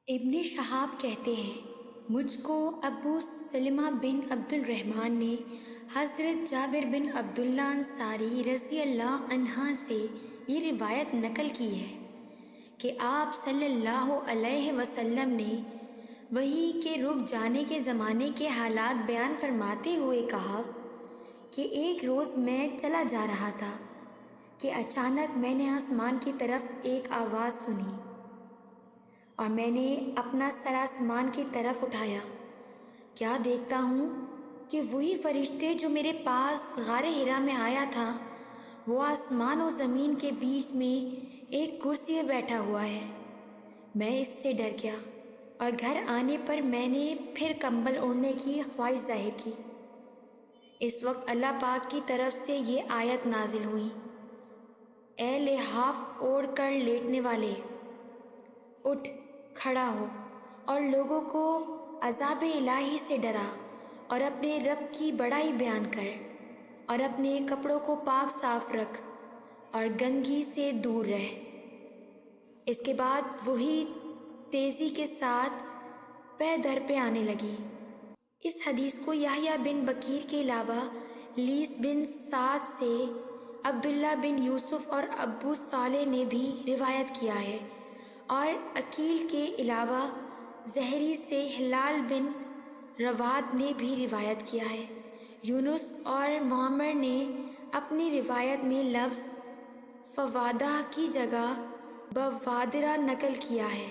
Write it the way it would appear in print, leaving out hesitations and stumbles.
ابن شہاب کہتے ہیں مجھ کو ابو سلمہ بن عبد الرحمن نے حضرت جابر بن عبداللہ انصاری رضی اللہ عنہ سے یہ روایت نقل کی ہے کہ آپ صلی اللہ علیہ وسلم نے وحی کے رک جانے کے زمانے کے حالات بیان فرماتے ہوئے کہا کہ ایک روز میں چلا جا رہا تھا کہ اچانک میں نے آسمان کی طرف ایک آواز سنی اور میں نے اپنا سر آسمان کی طرف اٹھایا۔ کیا دیکھتا ہوں کہ وہی فرشتے جو میرے پاس غار حرا میں آیا تھا وہ آسمان و زمین کے بیچ میں ایک کرسی پہ بیٹھا ہوا ہے۔ میں اس سے ڈر گیا اور گھر آنے پر میں نے پھر کمبل اوڑھنے کی خواہش ظاہر کی۔ اس وقت اللہ پاک کی طرف سے یہ آیت نازل ہوئی، اے لحاف اوڑھ کر لیٹنے والے، اٹھ کھڑا ہو اور لوگوں کو عذاب الہی سے ڈرا اور اپنے رب کی بڑائی بیان کر اور اپنے کپڑوں کو پاک صاف رکھ اور گندگی سے دور رہ۔ اس کے بعد وہی تیزی کے ساتھ پے در پہ آنے لگی۔ اس حدیث کو یحییٰ بن بکیر کے علاوہ لیث بن سعد سے عبداللہ بن یوسف اور ابو صالح نے بھی روایت کیا ہے، اور عقیل کے علاوہ زہری سے ہلال بن رواد نے بھی روایت کیا ہے۔ یونس اور معمر نے اپنی روایت میں لفظ فوادہ کی جگہ بوادرہ نقل کیا ہے۔